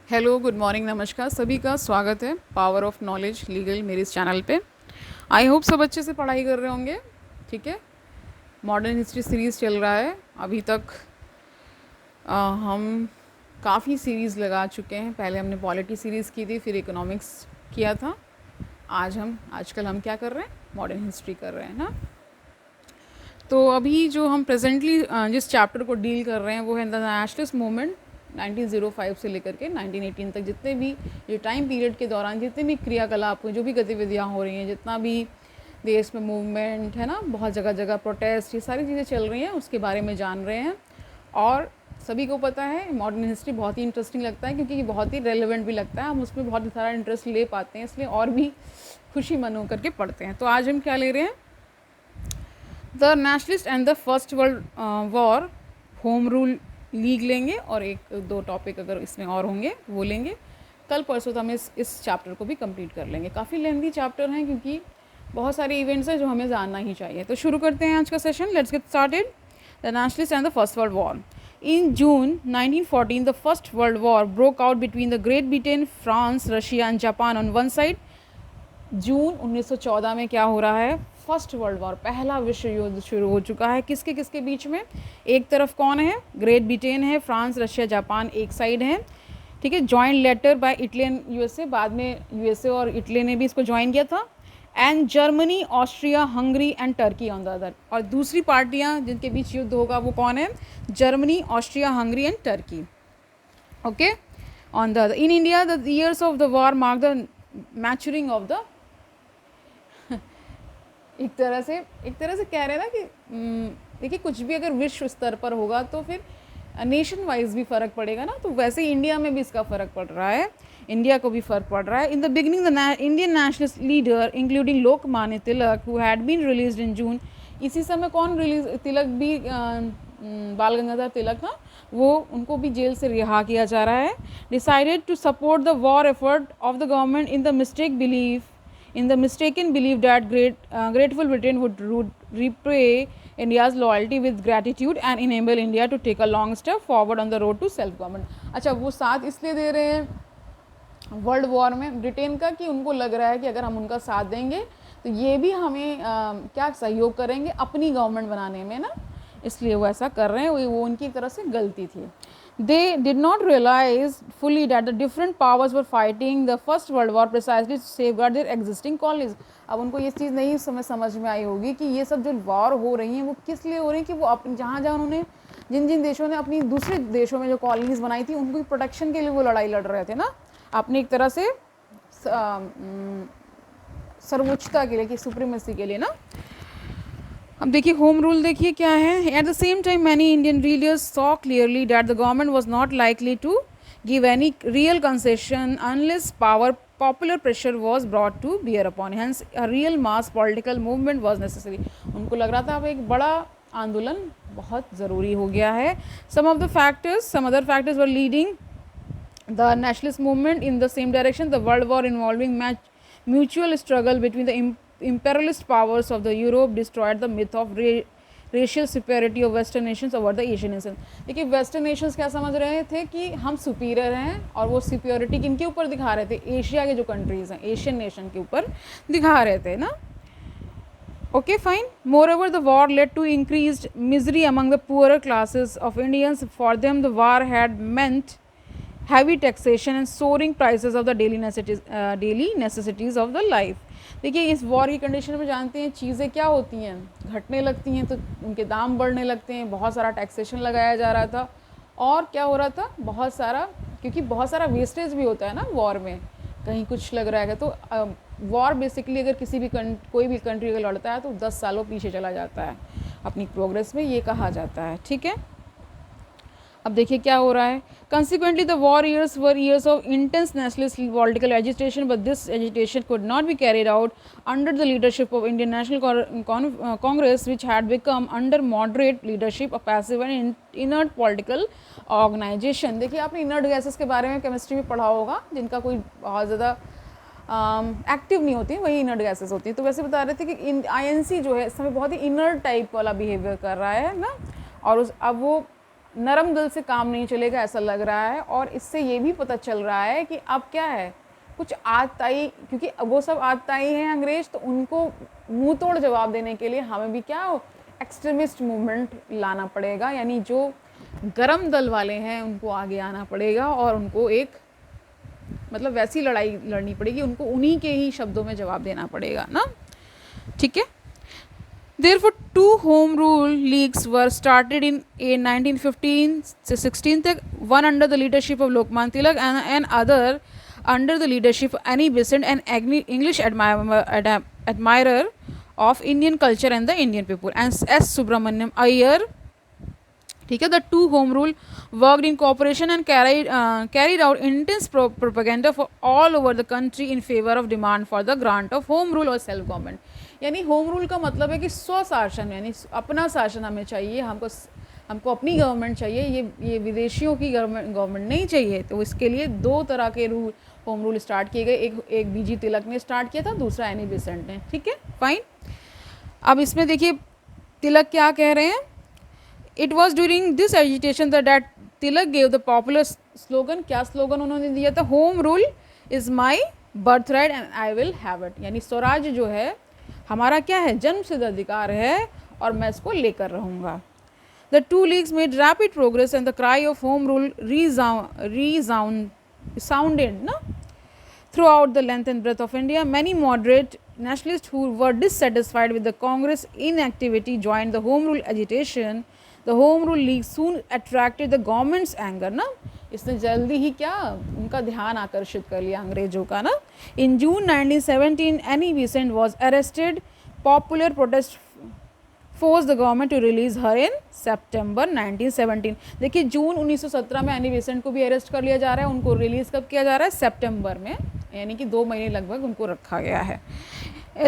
Hello, good morning, नमस्कार। सभी का स्वागत है पावर ऑफ नॉलेज लीगल मेरे इस चैनल पे। आई होप सब अच्छे से पढ़ाई कर रहे होंगे। ठीक है, मॉडर्न हिस्ट्री सीरीज़ चल रहा है अभी तक। हम काफ़ी सीरीज़ लगा चुके हैं। पहले हमने पॉलिटी सीरीज़ की थी, फिर इकोनॉमिक्स किया था। आजकल हम क्या कर रहे हैं, मॉडर्न हिस्ट्री कर रहे हैं ना। तो अभी जो हम प्रेजेंटली जिस चैप्टर को डील कर रहे हैं वो है द नेशनलिस्ट मूवमेंट 1905 से लेकर के 1918 तक। जितने भी ये टाइम पीरियड के दौरान जितने भी क्रियाकलाप हुए, जो भी गतिविधियाँ हो रही हैं, जितना भी देश में मूवमेंट है ना, बहुत जगह जगह प्रोटेस्ट, ये सारी चीज़ें चल रही हैं, उसके बारे में जान रहे हैं। और सभी को पता है मॉडर्न हिस्ट्री बहुत ही इंटरेस्टिंग लगता है, क्योंकि ये बहुत ही रेलिवेंट भी लगता है। हम उसमें बहुत सारा इंटरेस्ट ले पाते हैं, इसलिए और भी खुशी मन होकर के पढ़ते हैं। तो आज हम क्या ले रहे हैं, the nationalist and the first world war, home rule league लेंगे, और एक दो टॉपिक अगर इसमें और होंगे वो लेंगे। कल परसों तो हम इस चैप्टर को भी कंप्लीट कर लेंगे। काफ़ी लेंथी चैप्टर हैं, क्योंकि बहुत सारे इवेंट्स हैं जो हमें जानना ही चाहिए। तो शुरू करते हैं आज का session. Let's get started. The nationalist and the first world war. In June 1914, the First World War broke out between the Great Britain, France, Russia and Japan on one side. जून 1914 में क्या हो रहा है, फर्स्ट वर्ल्ड वॉर, पहला विश्व युद्ध शुरू हो चुका है। किसके किसके बीच में? एक तरफ कौन है, ग्रेट ब्रिटेन है, फ्रांस, रशिया, जापान एक साइड है। ठीक है, joint letter by Italy and USA, बाद में यूएसए और इटली ने भी इसको ज्वाइन किया था। And Germany, Austria, Hungary and Turkey on the other. और दूसरी पार्टियां जिनके बीच युद्ध होगा वो कौन है, Germany, Austria, Hungary and Turkey. Okay, on the other. In India the years of the war mark the maturing of the, एक तरह से कह रहे हैं ना कि देखिए, कुछ भी अगर विश्व स्तर पर होगा तो फिर नेशन वाइज भी फ़र्क पड़ेगा ना। तो वैसे ही इंडिया में भी इसका फ़र्क पड़ रहा है, इंडिया को भी फ़र्क पड़ रहा है। In the beginning the Indian nationalist leader including Lokmanya Tilak who had been released in June, इसी समय कौन रिलीज, तिलक भी, बाल गंगाधर तिलक, हाँ, वो उनको भी जेल से रिहा किया जा रहा है। Decided to support the war effort of the government in the mistaken belief that grateful Britain would repay India's loyalty with gratitude and enable India to take a long step forward on the road to self government। अच्छा, वो साथ इसलिए दे रहे हैं world war में Britain का, कि उनको लग रहा है कि अगर हम उनका साथ देंगे तो ये भी हमें क्या सहयोग करेंगे अपनी गवर्नमेंट बनाने में ना, इसलिए वो ऐसा कर रहे हैं। वो उनकी तरफ से गलती थी। They did not realize fully that the different powers were fighting the First World War precisely to safeguard their existing colonies। अब उनको ये चीज़ नहीं समझ में आई होगी कि ये सब जो वॉर हो रही हैं वो किस लिए हो रही हैं, कि वो अपनी जहाँ उन्होंने जिन देशों ने अपनी दूसरे देशों में जो कॉलोनीज बनाई थी उनको प्रोटेक्शन के लिए वो लड़ाई लड़ रहे थे ना, अपनी एक तरह से सर्वोच्चता के लिए, कि सुप्रीमेसी के लिए ना। अब देखिए होम रूल देखिए क्या है। At the same time many Indian readers saw clearly that the government was not likely to give any real concession unless popular pressure was brought to bear upon, hence a real mass political movement was necessary. उनको लग रहा था अब एक बड़ा आंदोलन बहुत ज़रूरी हो गया है। Some other factors were leading the nationalist movement in the same direction. The world war involving mutual struggle between the imperialist powers of the Europe destroyed the myth of racial superiority of western nations over the Asian nations। देखिए western Nations क्या समझ रहे थे कि हम superior हैं, और वो सुपीरियरिटी किन के ऊपर दिखा रहे थे, एशिया के जो कंट्रीज़ हैं, एशियन नेशन के ऊपर दिखा रहे थे ना। Okay, fine. Moreover, the war led to increased misery among the poorer classes of Indians. For them, the war had meant heavy taxation and soaring prices of the daily necessities of the life। देखिए इस war की condition में जानते हैं चीज़ें क्या होती हैं, घटने लगती हैं तो उनके दाम बढ़ने लगते हैं। बहुत सारा टैक्सेशन लगाया जा रहा था, और क्या हो रहा था, बहुत सारा, क्योंकि बहुत सारा वेस्टेज भी होता है ना वॉर में, कहीं कुछ लग रहा है। तो वॉर बेसिकली अगर कोई भी कंट्री अगर लड़ता है तो 10 सालों पीछे चला जाता है अपनी प्रोग्रेस में, ये कहा जाता है। ठीक है, अब देखिए क्या हो रहा है। Consequently, the war years were years of intense nationalist political agitation, but this agitation could not be carried out under the leadership of Indian National Congress, which had become under moderate leadership a passive and inert political organization। देखिए आपने inert gases के बारे में chemistry में पढ़ा होगा, जिनका कोई बहुत ज़्यादा एक्टिव नहीं होती, वही इनर्ट गैसेस होती है। तो वैसे बता रहे थे कि INC जो है इस समय बहुत ही इनर्ट टाइप वाला बिहेवियर कर रहा है ना, और अब वो नरम दिल से काम नहीं चलेगा ऐसा लग रहा है। और इससे ये भी पता चल रहा है कि अब क्या है, कुछ आतताई, क्योंकि वो सब आतताई हैं अंग्रेज, तो उनको मुंह तोड़ जवाब देने के लिए हमें भी क्या एक्सट्रीमिस्ट मूवमेंट लाना पड़ेगा, यानी जो गरम दल वाले हैं उनको आगे आना पड़ेगा और उनको एक मतलब वैसी लड़ाई लड़नी पड़ेगी, उनको उन्हीं के ही शब्दों में जवाब देना पड़ेगा ना, ठीक है। Therefore, 2 home rule leagues were started in 1915 से 16 तक, one under the leadership of Lokman Tilak and other under the leadership of Annie Besant, an English admirer of Indian culture and the Indian people, and S. Subramaniam Iyer, ठीक है। The two home rule worked in cooperation and carried out intense propaganda for all over the country in favour of demand for the grant of home rule और self government. यानी home rule का मतलब है कि स्वशासन, यानी अपना शासन हमें चाहिए, हमको अपनी गवर्नमेंट चाहिए, ये विदेशियों की गवर्नमेंट नहीं चाहिए। तो इसके लिए 2 तरह के होम रूल स्टार्ट किए गए, एक बीजी तिलक ने स्टार्ट किया था, दूसरा एनी बेसेंट ने, ठीक है, फाइन। अब इसमें देखिए तिलक क्या कह रहे हैं। It was during this agitation that Tilak gave the popular slogan, क्या स्लोगन उन्होंने दिया था, home rule is my birth right and I will have it, यानी स्वराज जो है हमारा क्या है, जन्म सिद्ध अधिकार है और मैं इसको लेकर रहूँगा। The 2 leagues made rapid progress and the cry of home rule resounded na? Throughout the length and breadth of India. Many moderate nationalists who were dissatisfied with the Congress inactivity joined the home rule agitation. The home rule league soon attracted the government's anger ना, इसने जल्दी ही क्या उनका ध्यान आकर्षित कर लिया अंग्रेजों का ना। In June 1917 Annie Besant was arrested. Popular protest forced the government to release her in September 1917। देखिए जून 1917 में एनी बेसेंट को भी अरेस्ट कर लिया जा रहा है, उनको रिलीज़ कब किया जा रहा है, सितंबर में, यानी कि 2 महीने लगभग उनको रखा गया है।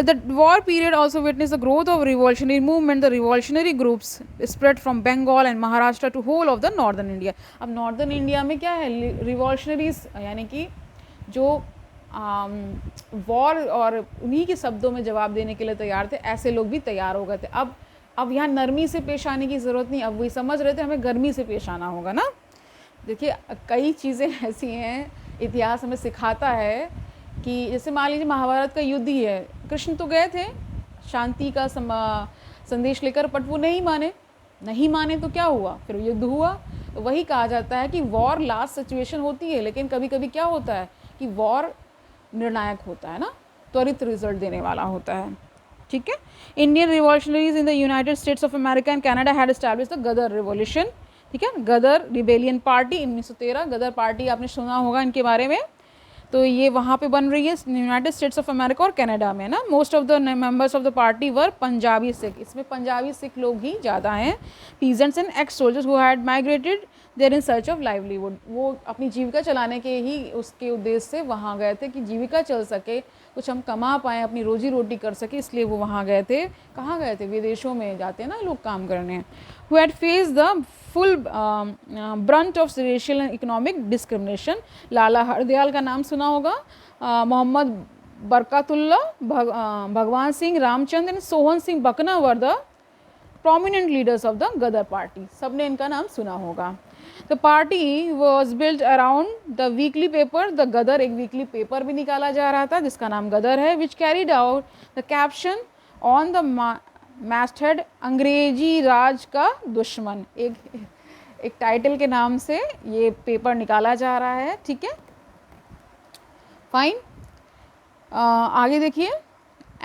The war period also witnessed the growth of revolutionary movement. The revolutionary groups spread from Bengal and Maharashtra to whole of the northern India. अब northern India में क्या है, revolutionaries यानी कि जो वॉर और उन्हीं के शब्दों में जवाब देने के लिए तैयार थे, ऐसे लोग भी तैयार हो गए थे। अब यहाँ नरमी से पेश आने की ज़रूरत नहीं, अब वही समझ रहे थे हमें गर्मी से पेश आना होगा ना। देखिए कई चीज़ें ऐसी हैं, इतिहास हमें सिखाता है कि जैसे मान लीजिए महाभारत का युद्ध ही है, कृष्ण तो गए थे शांति का संदेश लेकर, बट वो नहीं माने तो क्या हुआ, फिर युद्ध हुआ। तो वही कहा जाता है कि वॉर लास्ट सिचुएशन होती है, लेकिन कभी कभी क्या होता है कि वॉर निर्णायक होता है ना, त्वरित रिजल्ट देने वाला होता है, ठीक है। Indian revolutionaries in the United States of America and Canada had established the Ghadar revolution, ठीक है। Ghadar rebellion party 1913, Ghadar party आपने सुना होगा इनके बारे में, तो ये वहाँ पे बन रही है यूनाइटेड स्टेट्स ऑफ अमेरिका और कनाडा में ना। Most of the members of the party were Punjabi Sikh, इसमें पंजाबी सिख लोग ही ज़्यादा हैं। Peasants and ex soldiers who had migrated there in search of livelihood, वो अपनी जीविका चलाने के ही उसके उद्देश्य से वहाँ गए थे कि जीविका चल सके, कुछ हम कमा पाएँ, अपनी रोजी रोटी कर सके, इसलिए वो वहाँ गए थे। कहाँ गए थे, विदेशों में जाते हैं ना लोग काम करने। Who had faced the full brunt of racial and economic discrimination, Lala Hardayal का नाम सुना होगा, Mohammad Barkatullah, Bhagwan Singh Ramchandra and Sohan Singh Bakna were the prominent leaders of the Gadar party, सबने इनका नाम सुना होगा। The party was built around the weekly paper, the Gadar, एक weekly paper भी निकाला जा रहा था जिसका नाम गदर है, which carried out the caption on the masthead, अंग्रेजी राज का दुश्मन, एक टाइटल के नाम से ये पेपर निकाला जा रहा है, ठीक है, फाइन। आगे देखिए,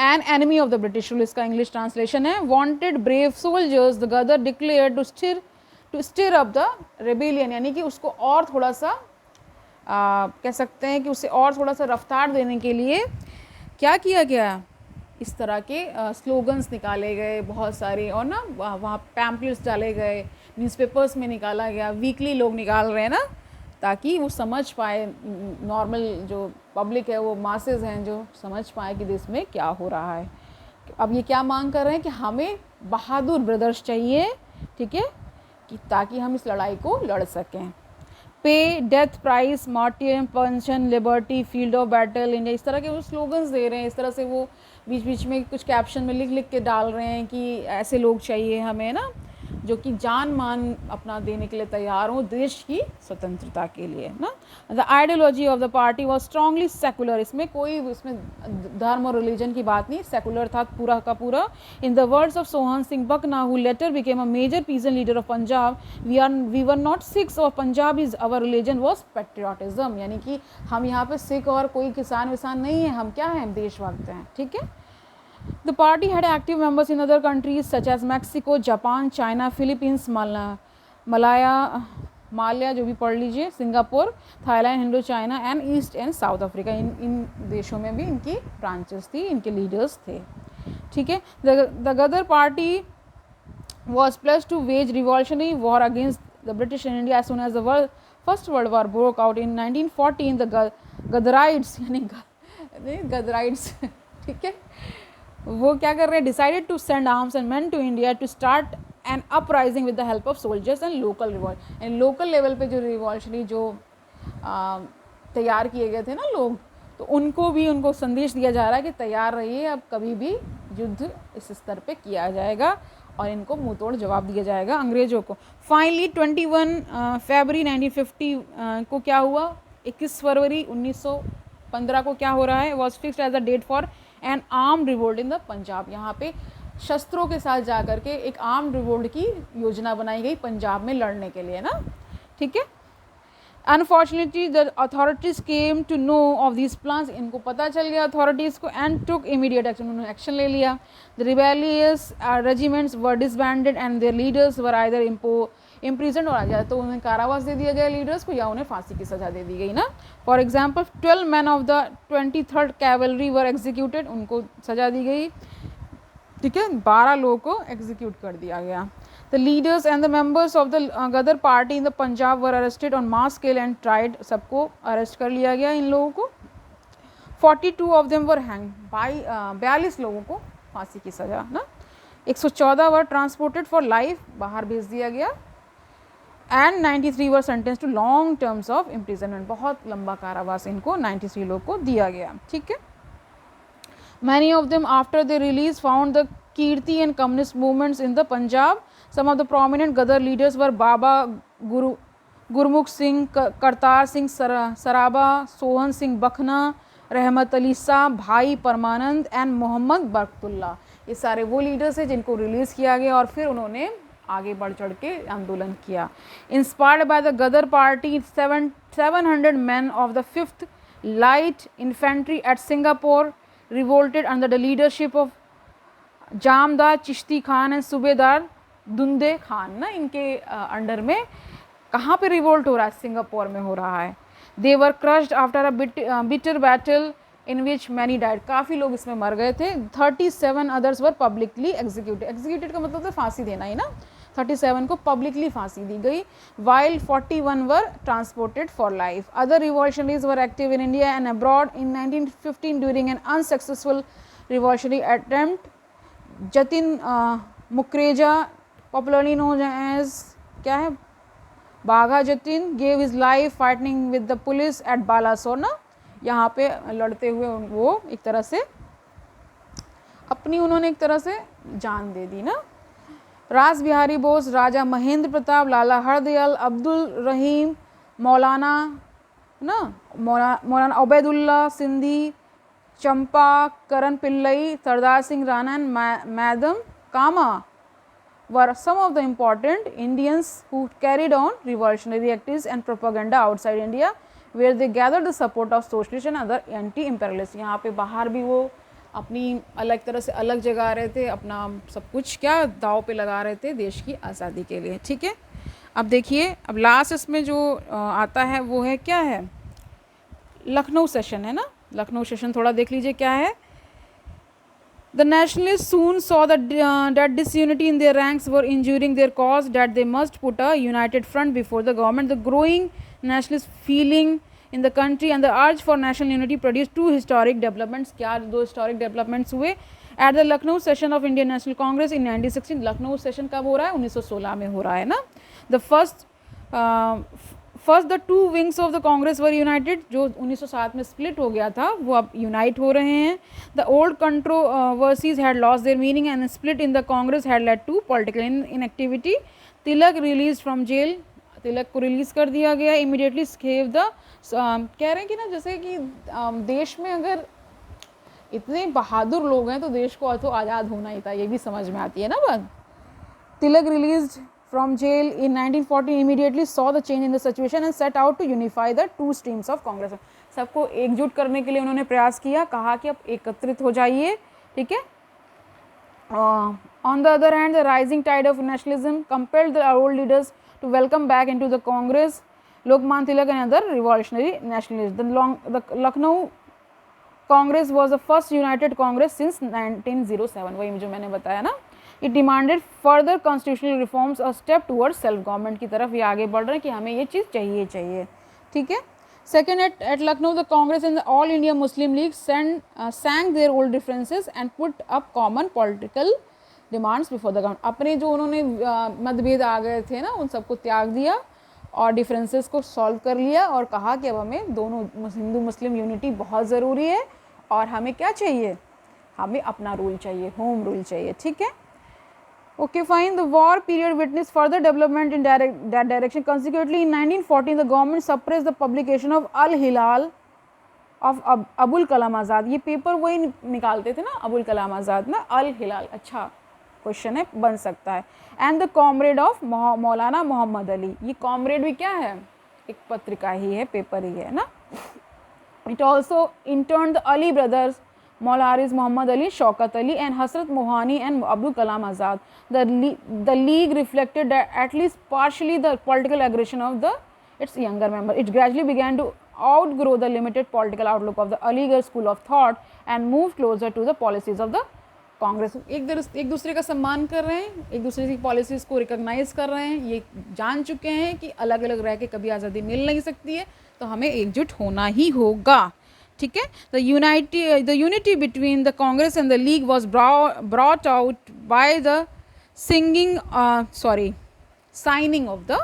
an enemy of the British rule, इसका इंग्लिश ट्रांसलेशन है, wanted brave soldiers the Ghadar declare to stir up the rebellion, यानी कि उसको और थोड़ा सा कह सकते हैं कि उसे और थोड़ा सा रफ्तार देने के लिए क्या किया गया, इस तरह के स्लोगन्स निकाले गए बहुत सारे, और ना वहाँ पैम्पलेट्स डाले गए, न्यूज़पेपर्स में निकाला गया, वीकली लोग निकाल रहे हैं ना, ताकि वो समझ पाए, नॉर्मल जो पब्लिक है, वो मासेस हैं जो समझ पाए कि देश में क्या हो रहा है। अब ये क्या मांग कर रहे हैं कि हमें बहादुर ब्रदर्स चाहिए, ठीक है, कि ताकि हम इस लड़ाई को लड़ सकें। Pay, death price, martyrdom, pension, liberty, field of battle, India, इस तरह के वो स्लोगन्स दे रहे हैं। इस तरह से वो बीच बीच में कुछ कैप्शन में लिख लिख के डाल रहे हैं कि ऐसे लोग चाहिए हमें ना, जो कि जान मान अपना देने के लिए तैयार हों देश की स्वतंत्रता के लिए ना। The ideology of the party was strongly secular, इसमें कोई इसमें धर्म और रिलीजन की बात नहीं, सेकुलर था पूरा का पूरा। In the words of Sohan Singh Bakna who later became a major peasant leader of Punjab, we were not Sikhs or Punjab is our religion was patriotism, यानी कि हम यहाँ पे सिख और कोई किसान विसान नहीं है, हम क्या हैं, देशभक्त हैं, ठीक है। The party had active members in other countries such as Mexico, Japan, China, Philippines, Mallya जो भी पढ़ लीजिए, Singapore, Thailand, Indo China and East and South Africa, इन देशों में भी इनकी ब्रांचेस थी, इनके लीडर्स थे, ठीक है। The Ghadar party was pledged to wage revolutionary war against the British in India as soon as the First World War broke out in 1914. The Gadarites यानी गदराइट्स ठीक है, वो क्या कर रहे हैं, decided to send arms and men to India to start an uprising with the help of soldiers and local revolt, and local level पे जो रिवॉल्यूशनरी जो तैयार किए गए थे ना लोग, तो उनको संदेश दिया जा रहा है कि तैयार रहिए, अब कभी भी युद्ध इस स्तर पे किया जाएगा और इनको मुंह तोड़ जवाब दिया जाएगा अंग्रेज़ों को। फाइनली 21 फरवरी 1950 को क्या हुआ, 21 फरवरी 1915 को क्या हो रहा है, was fixed as a date for an arm revolt in the Punjab, यहाँ पे शस्त्रों के साथ जा कर के एक आर्म रिवोल्ट की योजना बनाई गई पंजाब में लड़ने के लिए ना, ठीक है। Unfortunately the authorities came to know of this plans, इनको पता चल गया अथॉरिटीज़ को, एंड टुक इमीडिएट एक्शन, उन्होंने एक्शन ले लिया। The rebellious regiments were disbanded and their leaders were either imprison और आ जाए, तो उन्हें कारावास दे दिया गया लीडर्स को या उन्हें फांसी की सज़ा दे दी गई ना। For example 12 man of the 23rd cavalry were executed, उनको सज़ा दी गई, ठीक है, 12 लोगों को एग्जीक्यूट कर दिया गया। The leaders and the members of the Ghadar party in the Punjab were arrested on mass scale and tried, सबको अरेस्ट कर लिया गया इन लोगों को। 42 ऑफ देम वर हैंग, 42 लोगों को फांसी की सज़ा ना। 114 वर ट्रांसपोर्टेड फॉर लाइफ, बाहर भेज दिया गया, and 93 were sentence to long terms of imprisonment, बहुत लंबा कारावास इनको 93 लोग को दिया गया, ठीक है। Many of them after their release found the Kirti and communist movements in the Punjab. Some of the prominent Gadar leaders were Baba Gurmukh Singh, Kartar Singh Saraba, Sohan Singh Bakhna, रहमत अली शाह, भाई परमानंद and Mohammad Barkatullah, ये सारे वो leaders हैं जिनको release किया गया और फिर उन्होंने आगे बढ़ चढ़ के आंदोलन किया। Inspired by the Ghadar party 700 men of the 5th Light Infantry at Singapore revolted under the leadership of Jamdar Chishti Khan and सूबेदार दुंदे खान ना, इनके अंडर में कहाँ पे रिवोल्ट हो रहा है, सिंगापुर में हो रहा है। They were crushed after a bitter battle in which many died, काफ़ी लोग इसमें मर गए थे। 37 others were publicly executed, executed का मतलब तो फांसी देना ही ना, 37 को पब्लिकली फांसी दी गई, while 41 were transported for life. Other revolutionaries were active in India and abroad in 1915 during an unsuccessful revolutionary attempt. Jatin Mukherjee, popularly known as क्या है, Bagha Jatin, gave his life fighting with the police at Balasore ना, यहाँ पे लड़ते हुए वो एक तरह से अपनी उन्होंने एक तरह से जान दे दी ना। रास बिहारी बोस, राजा महेंद्र प्रताप, लाला हरदयाल, अब्दुल रहीम, मौलाना ना, Maulana Ubaidullah Sindhi, Chempakaraman Pillai, Sardar Singh Rana and madam Cama were some of the important Indians who carried on revolutionary activities and propaganda outside India, where they gathered the support of socialists and other anti-imperialists. यहाँ पे बाहर भी वो अपनी अलग तरह से अलग जगा रहे थे, अपना सब कुछ क्या दाव पे लगा रहे थे देश की आज़ादी के लिए, ठीक है। अब देखिए, अब लास्ट इसमें जो आता है वो है क्या है, लखनऊ सेशन है ना, लखनऊ सेशन थोड़ा देख लीजिए क्या है। The nationalists soon saw that disunity in their ranks were injuring their cause, that they must put a united front before the government. The growing nationalist feeling in the country and the urge for national unity produced two historic developments. क्या दो historic developments हुए at the Lucknow session of Indian National Congress in 1916. Lucknow session कब हो रहा है, 1916 में हो रहा है ना। The first the two wings of the Congress were united, जो 1907 में split हो गया था वो अब unite हो रहे हैं। The old controversies had lost their meaning and split in the Congress had led to political inactivity. Tilak release from jail, Tilak को रिलीज कर दिया गया. इमीडिएटली gave द कह रहे हैं कि ना जैसे कि देश में अगर इतने बहादुर लोग हैं तो देश को तो आज़ाद होना ही था, ये भी समझ में आती है ना बात. तिलक release from jail in 1914 immediately saw the change in the situation and set out to unify the two streams of Congress. सबको एकजुट करने के लिए उन्होंने प्रयास किया, कहा कि अब एकत्रित हो जाइए, ठीक है. On the other hand, the rising tide of nationalism compelled the old leaders to welcome back into the Congress Lokman Tilak and other revolutionary nationalists. The Lucknow Congress was the first united Congress since 1907. वही जो मैंने बताया ना. It demanded further constitutional reforms, a step towards self government की तरफ ये आगे बढ़ रहे हैं कि हमें ये चीज़ चाहिए, ठीक है. Second, at Lucknow, the Congress and the All India Muslim League sang their old differences and put up common political demands before the government. अपने जो उन्होंने मतभेद आ गए थे ना, उन सबको त्याग दिया और डिफरेंसेस को सॉल्व कर लिया और कहा कि अब हमें दोनों हिंदू मुस्लिम यूनिटी बहुत ज़रूरी है और हमें क्या चाहिए, हमें अपना रूल चाहिए, होम रूल चाहिए, ठीक है. Okay, fine. The war period witnessed further development in that direction. Consequently, in 1914, the government suppressed the publication of Al-Hilal of Abul Kalam Azad. ये पेपर वही निकालते थे ना, अबुल कलाम आज़ाद ना. Al-Hilal, अच्छा क्वेश्चन है, बन सकता है. And the comrade of मौलाना मोहम्मद अली. ये comrade भी क्या है, एक पत्रिका ही है, पेपर ही है ना. It also interned the Ali brothers, Maularis Muhammad Ali, Shaukat Ali and Hasrat Mohani and Abdul Kalam Azad. The league reflected that at least partially the political aggression of its younger member. It gradually began to outgrow the limited political outlook of the Aligarh school of thought and move closer to the policies of the Congress. एक दूसरे का सम्मान कर रहे हैं, एक दूसरे की पॉलिसीज़ को रिकॉग्नाइज कर रहे हैं, ये जान चुके हैं कि अलग अलग रह के कभी आज़ादी मिल नहीं सकती है, तो हमें एकजुट होना ही होगा, ठीक है. The unity between the Congress and the League was brought out by the signing of the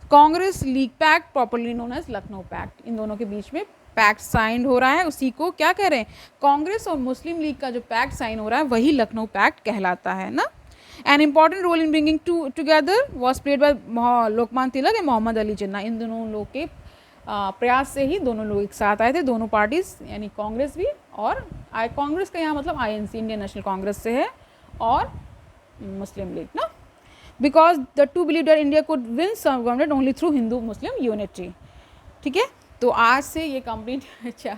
Congress League Pact, properly known as Lucknow Pact. इन दोनों के बीच में पैक्ट साइन हो रहा है, उसी को क्या कह रहे हैं, कांग्रेस और मुस्लिम लीग का जो पैक्ट साइन हो रहा है वही लखनऊ पैक्ट कहलाता है ना. An important role in bringing together was played by Lokmanya Tilak and Mohammad Ali Jinnah. इन दोनों लोग के प्रयास से ही दोनों लोग एक साथ आए थे, दोनों पार्टीज, यानी कांग्रेस भी और कांग्रेस का यहाँ मतलब INC इंडियन नेशनल कांग्रेस से है और मुस्लिम लीग ना. Because the two believe that India could win सब government only through Hindu Muslim unity, ठीक है. तो आज से ये कंप्लीट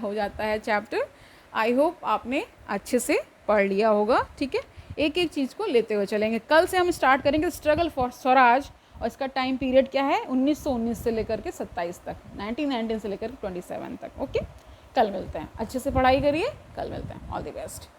हो जाता है चैप्टर. आई होप आपने अच्छे से पढ़ लिया होगा, ठीक है. एक एक चीज़ को लेते हुए चलेंगे. कल से हम स्टार्ट करेंगे स्ट्रगल फॉर स्वराज और इसका टाइम पीरियड क्या है 1919 से लेकर के 27 तक, 1919 से लेकर के 27 तक. ओके, कल मिलते हैं. अच्छे से पढ़ाई करिए, कल मिलते हैं. All the best.